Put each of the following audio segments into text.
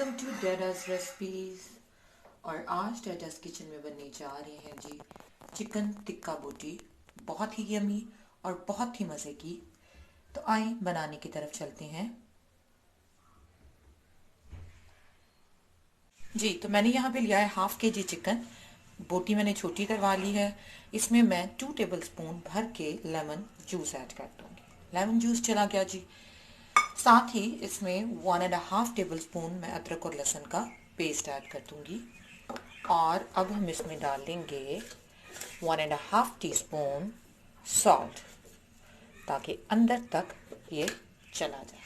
Welcome to डैडाज recipes. और आज डैडाज kitchen में बनने जा रहे हैं जी चिकन टिक्का बोटी, बहुत ही यमी और बहुत ही मज़े की। तो आए बनाने की तरफ चलते हैं। जी, तो मैंने यहाँ पे लिया है हाफ के जी चिकन। बोटी मैंने छोटी करवा ली है। इसमें मैं 2 टेबलस्पून भर के लेमन जूस ऐड कर दूँगी। लेमन जूस चला गया जी। साथ ही इसमें 1.5 टेबलस्पून मैं अदरक और लहसुन का पेस्ट ऐड कर दूंगी। और अब हम इसमें डाल देंगे 1.5 टीस्पून सॉल्ट, ताकि अंदर तक ये चला जाए।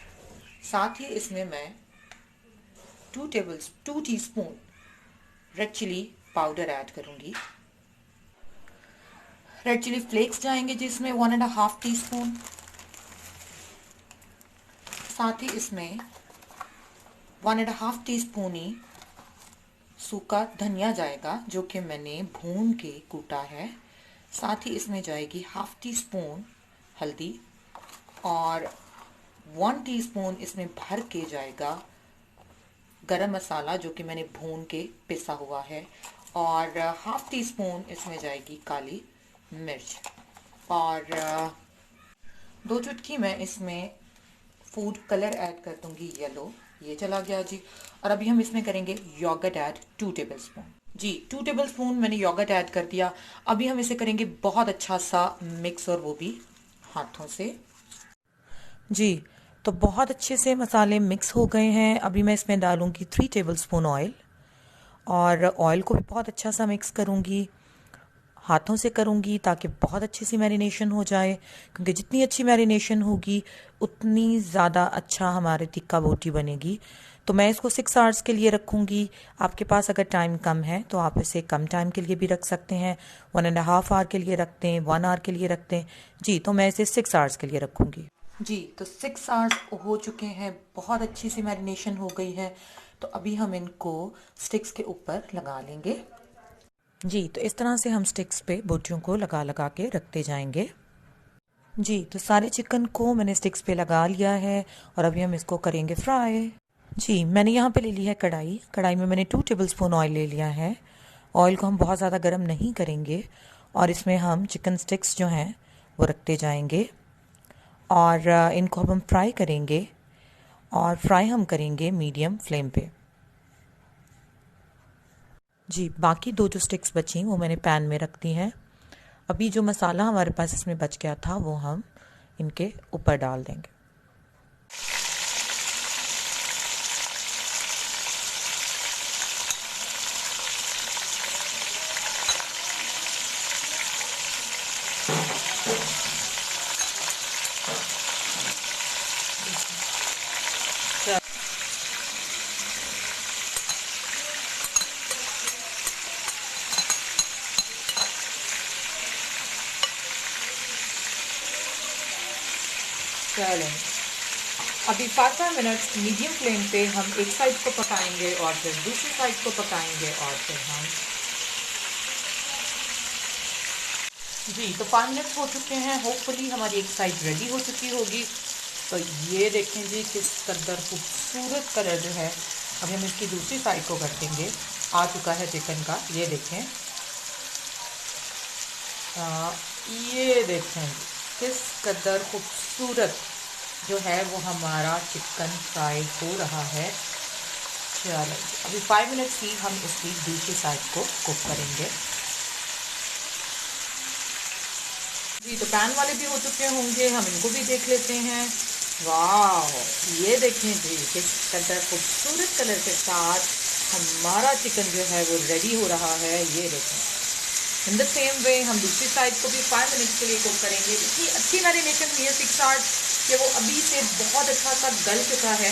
साथ ही इसमें मैं 2 teaspoon red chilli powder add करूंगी। रेड चिली फ्लेक्स जाएंगे जिसमें 1.5 टीस्पून। साथ ही इसमें 1.5 टीस्पून ही सूखा धनिया जाएगा, जो कि मैंने भून के कूटा है। साथ ही इसमें जाएगी हाफ टी स्पून हल्दी और 1 टीस्पून इसमें भर के जाएगा गरम मसाला, जो कि मैंने भून के पिसा हुआ है। और हाफ टी स्पून इसमें जाएगी काली मिर्च और 2 चुटकी मैं इसमें फूड कलर ऐड कर दूंगी येलो। ये चला गया जी। और अभी हम इसमें करेंगे योगर्ट ऐड 2 टेबलस्पून। जी, 2 टेबलस्पून मैंने योगर्ट ऐड कर दिया। अभी हम इसे करेंगे बहुत अच्छा सा मिक्स, और वो भी हाथों से। जी, तो बहुत अच्छे से मसाले मिक्स हो गए हैं। अभी मैं इसमें डालूंगी 3 टेबलस्पून ऑयल, और ऑयल को भी बहुत अच्छा सा मिक्स करूंगी। हाथों से करूंगी ताकि बहुत अच्छी सी मैरिनेशन हो जाए, क्योंकि जितनी अच्छी मैरिनेशन होगी उतनी ज़्यादा अच्छा हमारे टिक्का बोटी बनेगी। तो मैं इसको 6 आवर्स के लिए रखूंगी। आपके पास अगर टाइम कम है तो आप इसे कम टाइम के लिए भी रख सकते हैं। 1.5 आवर के लिए रखते हैं, 1 आवर के लिए रखते हैं। जी, तो मैं इसे 6 आवर्स के लिए रखूंगी। जी, तो 6 आवर्स हो चुके हैं, बहुत अच्छी सी मैरिनेशन हो गई है। तो अभी हम इनको स्टिक्स के ऊपर लगा लेंगे। जी, तो इस तरह से हम स्टिक्स पे बोटियों को लगा लगा के रखते जाएंगे। जी, तो सारे चिकन को मैंने स्टिक्स पे लगा लिया है, और अभी हम इसको करेंगे फ्राई। जी, मैंने यहाँ पे ले ली है कढ़ाई। कढ़ाई में मैंने 2 टेबलस्पून ऑयल ले लिया है। ऑयल को हम बहुत ज़्यादा गर्म नहीं करेंगे, और इसमें हम चिकन स्टिक्स जो हैं वो रखते जाएंगे, और इनको अब हम फ्राई करेंगे। और फ्राई हम करेंगे मीडियम फ्लेम पे। जी, बाकी 2 जो स्टिक्स बची वो मैंने पैन में रख दी हैं। अभी जो मसाला हमारे पास इसमें बच गया था वो हम इनके ऊपर डाल देंगे। चलें, अभी 5 मिनट्स मीडियम फ्लेम पे हम एक साइड को पकाएंगे, और फिर दूसरी साइड को पकाएंगे, और फिर हम। जी, तो 5 मिनट्स हो चुके हैं। होपफुली हमारी एक साइड रेडी हो चुकी होगी। तो ये देखें जी, किस कदर खूबसूरत कलर जो है। अभी हम इसकी दूसरी साइड को कर देंगे। आ चुका है चिकन का, ये देखें। ये देखें किस कदर खूबसूरत जो है वो हमारा चिकन फ्राई हो रहा है। चलो, अभी 5 मिनट्स ही हम इसकी दूसरी साइड को कुक करेंगे। जी, तो पैन वाले भी हो चुके होंगे, हम इनको भी देख लेते हैं। वाह, ये देखें जी, किस कदर खूबसूरत कलर के साथ हमारा चिकन जो है वो रेडी हो रहा है। ये देखें। इन द सेम वे हम दूसरी साइड को भी 5 मिनट्स के लिए कुक करेंगे। इतनी अच्छी मैरिनेशन हुई है 6 आवर्स कि वो अभी से बहुत अच्छा सा गल चुका है।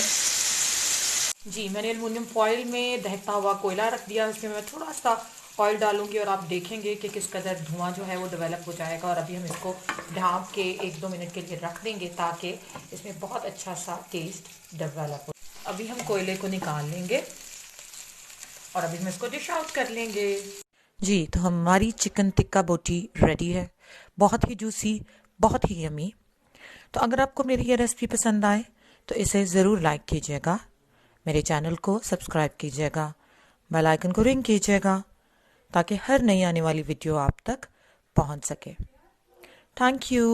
जी, मैंने एल्युमिनियम फॉइल में दहकता हुआ कोयला रख दिया। उसमें मैं थोड़ा सा ऑयल डालूंगी, और आप देखेंगे कि किस कदर धुआं जो है वो डेवलप हो जाएगा। और अभी हम इसको ढाँप के 1-2 मिनट के लिए रख देंगे, ताकि इसमें बहुत अच्छा सा टेस्ट डेवलप हो। अभी हम कोयले को निकाल लेंगे, और अभी हम इसको डिश आउट कर लेंगे। जी, तो हमारी चिकन टिक्का बोटी रेडी है, बहुत ही जूसी, बहुत ही यमी। तो अगर आपको मेरी ये रेसिपी पसंद आए तो इसे ज़रूर लाइक कीजिएगा। मेरे चैनल को सब्सक्राइब कीजिएगा, बेल आइकन को रिंग कीजिएगा ताकि हर नई आने वाली वीडियो आप तक पहुंच सके। Thank you.